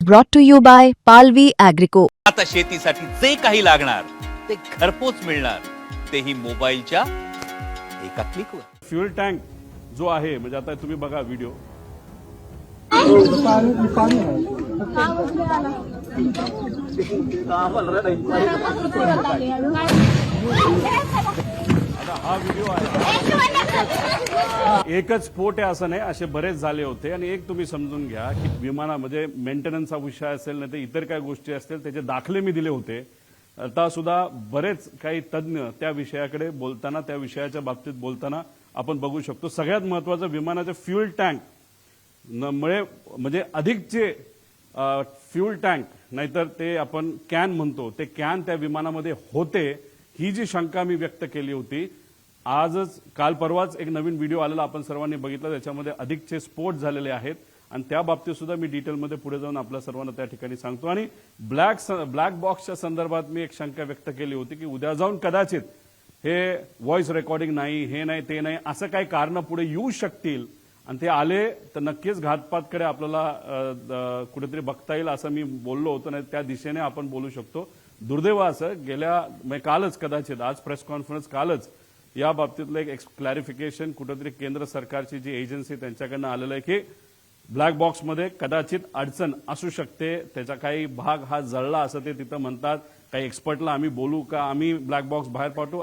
brought to you by Palvi Agrico. आता शेतीसाठी जे काही लागणार ते घरपोच मिळणार, तेही मोबाईलच्या एका क्लिकवर. फ्यूल टँक जो आहे, म्हणजे आता तुम्ही बघा व्हिडिओ, आता हा व्हिडिओ आहे, एकच स्फोट आहे असं नाही, असे बरेच झाले होते. आणि एक तुम्ही समजून घ्या की विमानामध्ये मेंटेनन्सचा विषय असेल नाही तर इतर काय गोष्टी असतील त्याचे दाखले मी दिले होते. आता सुद्धा बरेच काही तज्ञ त्या विषयाकडे बोलताना, त्या विषयाच्या बाबतीत बोलताना आपण बघू शकतो. सगळ्यात महत्वाचं विमानाचे फ्यूल टँक मुळे, म्हणजे अधिकचे फ्यूल टँक नाहीतर ते आपण कॅन म्हणतो, ते कॅन त्या विमानामध्ये होते, ही जी शंका मी व्यक्त केली होती. आजच काल परवाच एक नवीन व्हिडिओ आलेला आपण सर्वांनी बघितला, त्याच्यामध्ये अधिकचे स्फोट झालेले आहेत आणि त्या बाबतीत सुद्धा मी डिटेलमध्ये पुढे जाऊन आपल्या सर्वांना त्या ठिकाणी सांगतो. आणि ब्लॅक बॉक्सच्या संदर्भात मी एक शंका व्यक्त केली होती की उद्या जाऊन कदाचित हे व्हॉइस रेकॉर्डिंग नाही, हे नाही, ते नाही, असं काही कारण पुढे येऊ शकतील आणि ते आले तर नक्कीच घातपातकडे आपल्याला कुठेतरी बघता येईल असं मी बोललो होतो. नाही त्या दिशेने आपण बोलू शकतो. दुर्दैव असं कालच, कदाचित आज प्रेस कॉन्फरन्स कालच या बाबतीतलं एक क्लॅरिफिकेशन कुठेतरी केंद्र सरकारची जी एजन्सी त्यांच्याकडनं आलेलं आहे की ब्लॅक बॉक्समध्ये कदाचित अडचण असू शकते, त्याचा काही भाग हा जळला असं ते तिथं म्हणतात. काही एक्सपर्टला आम्ही बोलू का, आम्ही ब्लॅक बॉक्स बाहेर पाठवू,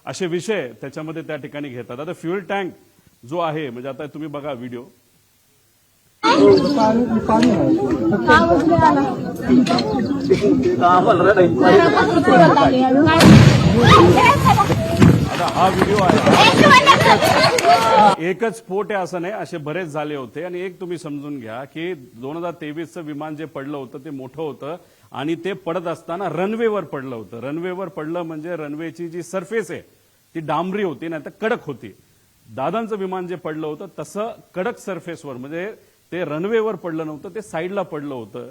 असे विषय त्याच्यामध्ये त्या ठिकाणी घेतात. आता फ्यूल टँक जो आहे, म्हणजे आता तुम्ही बघा व्हिडिओ, आता हा व्हिडिओ आहे, एकच स्फोट आहे असं नाही, असे बरेच झाले होते. आणि एक तुम्ही समजून घ्या की 2023चं विमान जे पडलं होतं ते मोठं होतं आणि ते पडत असताना रनवेवर पडलं होतं. रनवेवर पडलं म्हणजे रनवेची जी सरफेस आहे ती डांबरी होती, नाही तर कडक होती. दादांचं विमान जे पडलं होतं तसं कडक सरफेसवर, म्हणजे ते रनवेवर पडलं नव्हतं, ते साईडला पडलं होतं.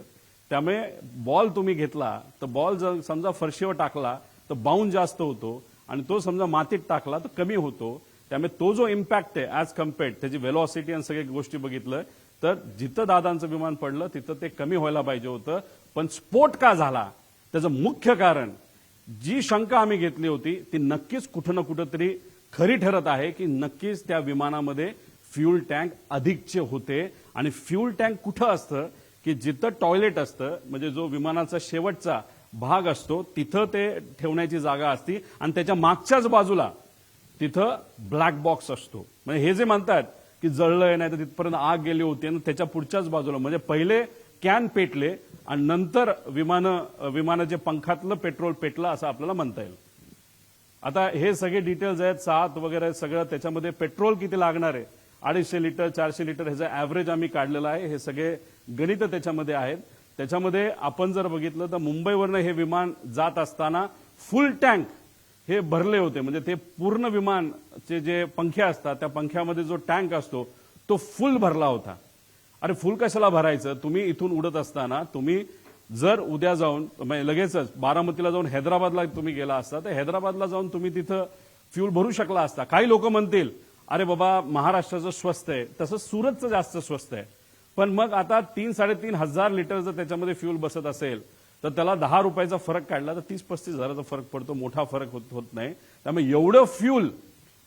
त्यामुळे बॉल तुम्ही घेतला तर बॉल जर समजा फरशीवर टाकला तर बाउंड जास्त होतो आणि तो समजा मातीत टाकला तर कमी होतो. त्यामुळे तो जो इम्पॅक्ट आहे ॲज कम्पेअर्ड, त्याची व्हेलॉसिटी आणि सगळ्या गोष्टी बघितलं तर जिथं दादांचं विमान पडलं तिथं ते कमी व्हायला पाहिजे होतं. पण स्फोट का झाला त्याचं मुख्य कारण, जी शंका आम्ही घेतली होती ती नक्कीच कुठं ना कुठंतरी खरी ठरत आहे की नक्कीच त्या विमानामध्ये फ्यूल टँक अधिकचे होते. आणि फ्यूल टँक कुठं असतं की जिथं टॉयलेट असतं, म्हणजे जो विमानाचा शेवटचा भाग असतो तिथं ते ठेवण्याची जागा असती आणि त्याच्या मागच्याच बाजूला तिथं ब्लॅक बॉक्स असतो. म्हणजे हे जे म्हणतात की जळलंय नाही तर तिथपर्यंत आग गेली होती आणि त्याच्या पुढच्याच बाजूला, म्हणजे पहिले कॅन पेटले आणि नंतर विमानाचे पंखातलं पेट्रोल पेटलं असं आपल्याला म्हणता येईल. आता हे सगळे डिटेल्स आहेत, 7 वगैरे सगळं, त्याच्यामध्ये पेट्रोल किती लागणार आहे, 250 लिटर 400 लिटर ह्याचं ॲव्हरेज आम्ही काढलेलं आहे. हे सगळे गणित त्याच्यामध्ये आहेत. त्याच्यामध्ये आपण जर बघितलं तर मुंबईवरनं हे विमान जात असताना फुल टँक हे भरले होते, म्हणजे ते पूर्ण विमानचे जे पंखे असतात त्या पंख्यामध्ये जो टँक असतो तो फुल भरला होता. अरे फुल कशाला भरायचं, तुम्ही इथून उडत असताना तुम्ही जर उद्या जाऊन लगेचच बारामतीला जाऊन हैदराबादला तुम्ही गेला असता तर हैदराबादला जाऊन तुम्ही तिथं फ्यूल भरू शकला असता. काही लोक म्हणतील अरे बाबा महाराष्ट्राचं स्वस्त आहे, तसं सुरतचं जास्त स्वस्त आहे. पण मग आता 3-3.5 हजार लिटर जर त्याच्यामध्ये फ्यूल बसत असेल तर त्याला 10 रुपयाचा फरक काढला तर 30-35 हजाराचा फरक पडतो, मोठा फरक होत नाही. त्यामुळे एवढं फ्यूल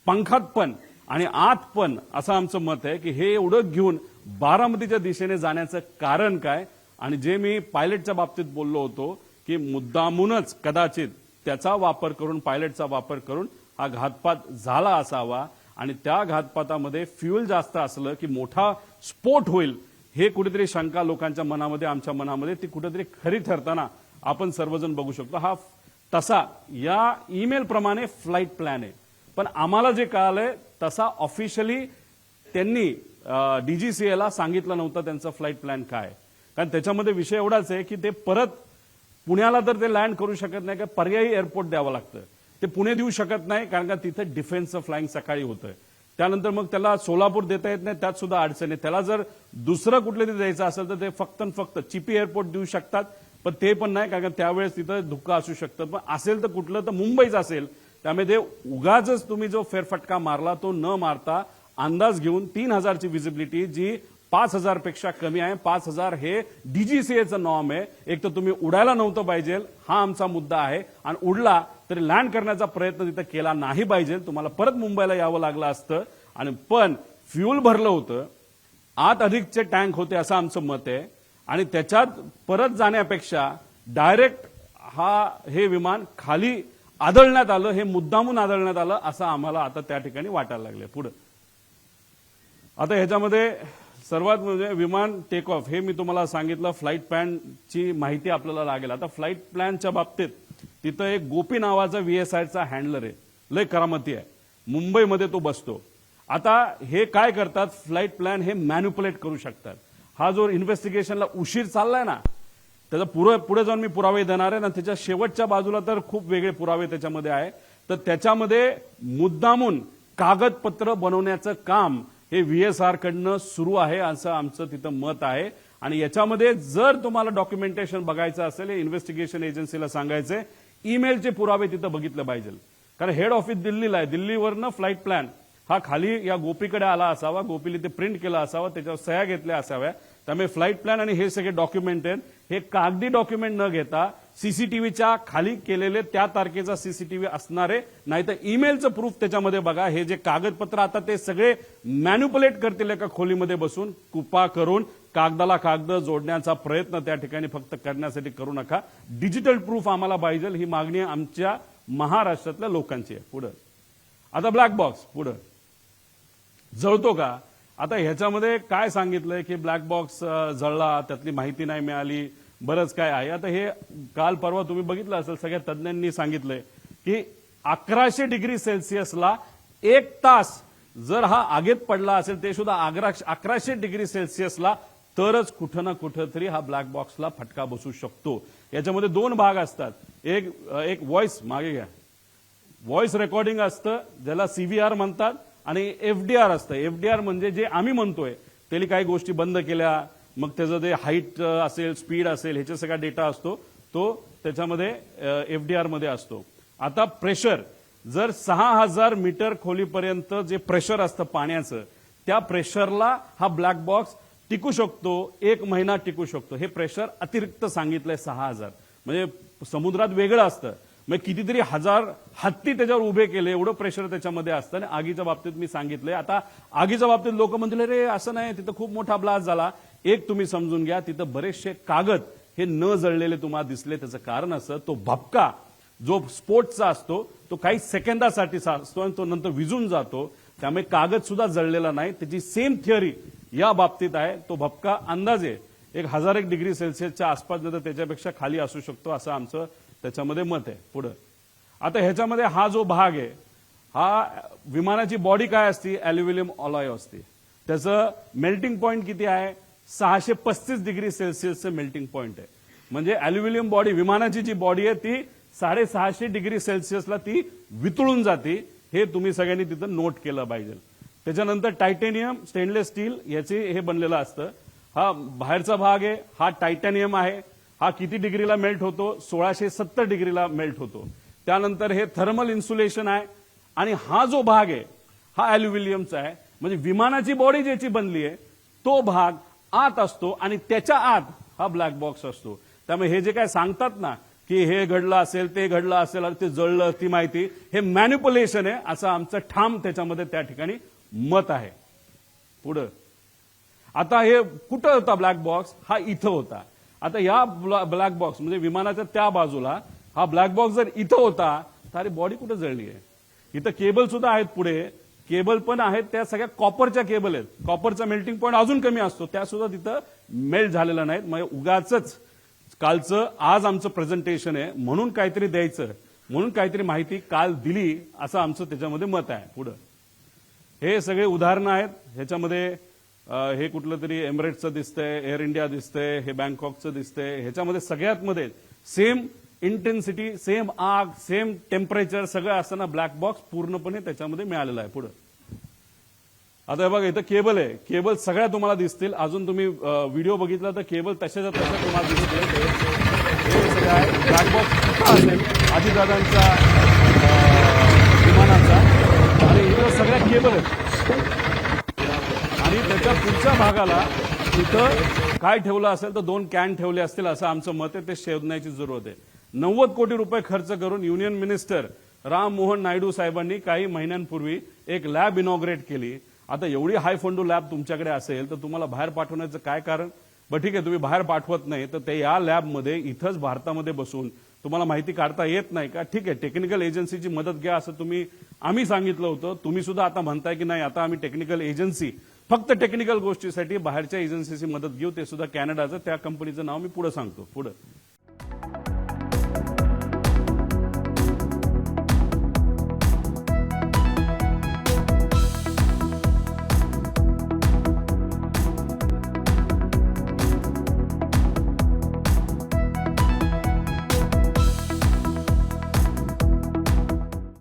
पंखात पण आणि आत पण, असं आमचं मत आहे की हे एवढं घेऊन बारामतीच्या दिशेने जाण्याचं कारण काय. आणि जे मी पायलटच्या बाबतीत बोललो होतो की मुद्दामूनच कदाचित त्याचा वापर करून, पायलटचा वापर करून हा घातपात झाला असावा आणि त्या घातपातामध्ये फ्यूल जास्त असलं की मोठा स्फोट होईल, हे कुठेतरी शंका लोकांच्या मनामध्ये, आमच्या मनामध्ये ती कुठेतरी खरी ठरताना आपण सर्वजण बघू शकतो. हा तसा या ईमेल प्रमाणे फ्लाईट प्लॅन आहे, पण आम्हाला जे कळालंय तसा ऑफिशियली त्यांनी डीजीसीएला सांगितलं नव्हतं त्यांचा फ्लाईट प्लॅन काय. कारण त्याच्यामध्ये विषय एवढाच आहे की ते परत पुण्याला तर ते लँड करू शकत नाही, का पर्यायी एअरपोर्ट द्यावं लागतं. ते पुणे देऊ शकत नाही कारण का तिथं डिफेन्सचं फ्लाइंग सकाळी होतं. त्यानंतर मग त्याला सोलापूर देता येत नाही, त्यात सुद्धा अडचण आहे. त्याला जर दुसरं कुठलं तरी द्यायचं असेल तर ते फक्त चिपी एअरपोर्ट देऊ शकतात, पण ते पण नाही कारण त्यावेळेस तिथं धुक्का असू शकतं. पण असेल तर कुठलं तर मुंबईच असेल. त्यामुळे ते उगाच तुम्ही जो फेरफटका मारला तो न मारता अंदाज घेऊन 3000ची व्हिजिबिलिटी जी 5,000 पेक्षा कमी आहे. 5,000 हे डीजीसीएचं नॉर्म आहे. एक तर तुम्ही उडायला नव्हतं पाहिजे, हा आमचा मुद्दा आहे. आणि उडला तरी लँड करण्याचा प्रयत्न तिथं केला नाही पाहिजे. तुम्हाला परत मुंबईला यावं लागलं असतं. आणि पण फ्युल भरलं होतं, आत अधिकचे टँक होते असं आमचं मत आहे. आणि त्याच्यात परत जाण्यापेक्षा डायरेक्ट हे विमान खाली आदळण्यात आलं, हे मुद्दामून आदळण्यात आलं असं आम्हाला आता त्या ठिकाणी वाटायला लागले. पुढे आता ह्याच्यामध्ये सर्वात म्हणजे विमान टेक ऑफ, हे मी तुम्हाला सांगितलं. फ्लाईट प्लॅनची माहिती आपल्याला लागेल. आता फ्लाईट प्लॅनच्या बाबतीत तिथं एक गोपी नावाचा VSIचा हँडलर आहे, लय करामती आहे, मुंबईमध्ये तो बसतो. आता हे काय करतात, फ्लाईट प्लॅन हे मॅन्युप्युलेट करू शकतात. हा जो इन्व्हेस्टिगेशनला उशीर चाललाय ना, त्याचा पुढे जाऊन मी पुरावे देणार आहे ना, त्याच्या शेवटच्या बाजूला तर खूप वेगळे पुरावे त्याच्यामध्ये आहे. तर त्याच्यामध्ये मुद्दामून कागदपत्र बनवण्याचं काम हे VSR कडनं सुरू आहे असं आमचं तिथं मत आहे. आणि याच्यामध्ये जर तुम्हाला डॉक्युमेंटेशन बघायचं असेल, इन्व्हेस्टिगेशन एजन्सीला सांगायचे ईमेलचे पुरावे तिथं बघितले पाहिजे. कारण हेड ऑफिस दिल्लीला आहे, दिल्लीवरनं फ्लाईट प्लॅन हा खाली या गोपीकडे आला असावा, गोपीने ते प्रिंट केला असावा, त्याच्यावर सह्या घेतल्या असाव्या. त्यामुळे फ्लाईट प्लॅन आणि हे सगळे डॉक्युमेंट आहेत, हे कागदी डॉक्युमेंट न घेता सीसीटीव्हीच्या खाली केलेले त्या तारखेचा सीसीटीव्ही असणारे, नाहीतर ईमेलचं प्रूफ त्याच्यामध्ये बघा. हे जे कागदपत्र आता ते सगळे मॅन्युप्युलेट करतील एका खोलीमध्ये बसून, कुपा करून कागदाला कागद जोडण्याचा प्रयत्न त्या ठिकाणी फक्त करण्यासाठी करू नका. डिजिटल प्रूफ आम्हाला पाहिजे, ही मागणी आमच्या महाराष्ट्रातल्या लोकांची आहे. पुढे आता ब्लॅक बॉक्स पुढे जळतो का? आता ह्याच्यामध्ये काय सांगितलंय की ब्लॅक बॉक्स जळला, त्यातली माहिती नाही मिळाली, बरंच काय आहे. आता हे काल परवा तुम्ही बघितलं असेल, सगळ्या तज्ज्ञांनी सांगितलंय की 1100 डिग्री सेल्सिअसला 1 तास जर हा आगीत पडला असेल, ते सुद्धा 1100 डिग्री सेल्सिअसला, तरच कुठं ना कुठं तरी हा ब्लॅक बॉक्सला फटका बसू शकतो. याच्यामध्ये 2 भाग असतात. एक व्हॉइस, मागे घ्या, व्हॉइस रेकॉर्डिंग असतं ज्याला CVR म्हणतात, आणि FDR असतं. FDR म्हणजे जे आम्ही म्हणतोय त्याला काही गोष्टी बंद केल्या, मग त्याचं जे हाईट असेल, स्पीड असेल, ह्याचा सगळा डेटा असतो, तो त्याच्यामध्ये FDR मध्ये असतो. आता प्रेशर, जर 6000 मीटर खोलीपर्यंत जे प्रेशर असतं पाण्याचं, त्या प्रेशरला हा ब्लॅक बॉक्स टिकू शकतो, 1 महिना टिकू शकतो. हे प्रेशर अतिरिक्त सांगितलंय 6000, म्हणजे समुद्रात वेगळं असतं. मग कितीतरी हजार हत्ती त्याच्यावर उभे केले, एवढं प्रेशर त्याच्यामध्ये असतं. आणि आगीच्या बाबतीत मी सांगितलंय. आता आगीच्या बाबतीत लोक म्हणतील रे असं नाही, तिथं खूप मोठा ब्लास्ट झाला. एक तुम्ही समजून घ्या, तिथं बरेचसे कागद हे न जळलेले तुम्हाला दिसले. त्याचं कारण असं, तो भपका जो स्फोटचा असतो तो काही सेकंदासाठी असतो आणि तो नंतर विझून जातो. त्यामुळे कागद सुद्धा जळलेला नाही. त्याची सेम थिअरी या बाबतीत आहे. तो भपका अंदाजे 1001 डिग्री सेल्सिअसच्या आसपास, नंतर त्याच्यापेक्षा खाली असू शकतो असं आमचं त्याच्यामध्ये मत आहे. पुढे आता ह्याच्यामध्ये हा जो भाग आहे, हा विमानाची बॉडी काय असते, अॅल्युमिनियम अलॉय असते. त्याचं मेल्टिंग पॉईंट किती आहे, 635 डिग्री सेल्सिअसचं मेल्टिंग पॉईंट आहे. म्हणजे अॅल्युमिनियम बॉडी, विमानाची जी बॉडी आहे ती 650 डिग्री सेल्सिअसला ती वितळून जाते. हे तुम्ही सगळ्यांनी तिथं नोट केलं पाहिजे. त्याच्यानंतर टायटॅनियम, स्टेनलेस स्टील याचे हे बनलेलं असतं. हा बाहेरचा भाग आहे, हा टायटॅनियम आहे. हा किती डिग्रीला मेल्ट होतो, 1670 डिग्रीला मेल्ट होतो. त्यानंतर हे थर्मल इन्सुलेशन आहे. आणि हा जो भाग आहे हा अॅल्युमिनियमचा आहे. म्हणजे विमानाची बॉडी ज्याची बनली आहे तो भाग आत असतो आणि त्याच्या आत हा ब्लॅक बॉक्स असतो. त्यामुळे हे जे काय सांगतात ना की हे घडलं असेल, ते घडलं असेल, ते जळलं, ती माहिती हे मॅन्युप्युलेशन आहे असं आमचं ठाम त्याच्यामध्ये त्या ठिकाणी मत आहे. पुढं आता हे कुठं होता ब्लॅक बॉक्स, हा इथं होता. आता या ब्लॅक बॉक्स म्हणजे विमानाच्या त्या बाजूला हा ब्लॅक बॉक्स जर इथं होता तर बॉडी कुठं जळली आहे. इथं केबल सुद्धा आहेत, पुढे केबल पण आहेत, त्या सगळ्या कॉपरच्या केबल आहेत. कॉपरचा मेल्टिंग पॉईंट अजून कमी असतो, त्या सुद्धा तिथं मेल्ट झालेला नाहीत. म्हणजे उगाच कालचं आज आमचं प्रेझेंटेशन आहे म्हणून काहीतरी द्यायचं, म्हणून काहीतरी माहिती काल दिली असं आमचं त्याच्यामध्ये मत आहे. पुढं हे सगळे उदाहरणं आहेत. ह्याच्यामध्ये हे कुठलं तरी एमिरेट्सचं दिसतंय, एअर इंडिया दिसतंय, हे बँकॉकचं दिसतंय. ह्याच्यामध्ये सगळ्यात मध्ये सेम इंटेन्सिटी, सेम आग, सेम टेम्परेचर सगळं असताना ब्लॅक बॉक्स पूर्णपणे त्याच्यामध्ये मिळालेला आहे. पुढं आता बघा इथं केबल आहे, केबल सगळ्या तुम्हाला दिसतील. अजून तुम्ही व्हिडिओ बघितला तर केबल तशाच्या तशा तुम्हाला दिसतील. हे सगळं आहे. ब्लॅक बॉक्स असेल अजितदादांचा विमानाचा, आणि इथं सगळ्या केबल आहेत. आणि त्याच्या पुढच्या भागाला तिथं काय ठेवलं असेल तर 2 कॅन ठेवले असतील असं आमचं मत आहे. ते शोधण्याची जरूरत आहे. 90 कोटी रुपये खर्च करून युनियन मिनिस्टर राम मोहन नायडू साहेबांनी काही महिन्यांपूर्वी एक लॅब इनॉग्रेट केली. आता एवढी हाय फंडू लॅब तुमच्याकडे असेल तर तुम्हाला बाहेर पाठवण्याचं काय कारण? बरं ठीक आहे, तुम्ही बाहेर पाठवत नाही तर ते या लॅबमध्ये इथंच भारतामध्ये बसून तुम्हाला माहिती काढता येत नाही का? ठीक आहे, टेक्निकल एजन्सीची मदत घ्या असं आम्ही सांगितलं होतं. तुम्ही सुद्धा आता म्हणताय की नाही आता आम्ही टेक्निकल एजन्सी फक्त टेक्निकल गोष्टीसाठी बाहेरच्या एजन्सीची मदत घेऊ, ते सुद्धा कॅनडाचं. त्या कंपनीचं नाव मी पुढे सांगतो. पुढे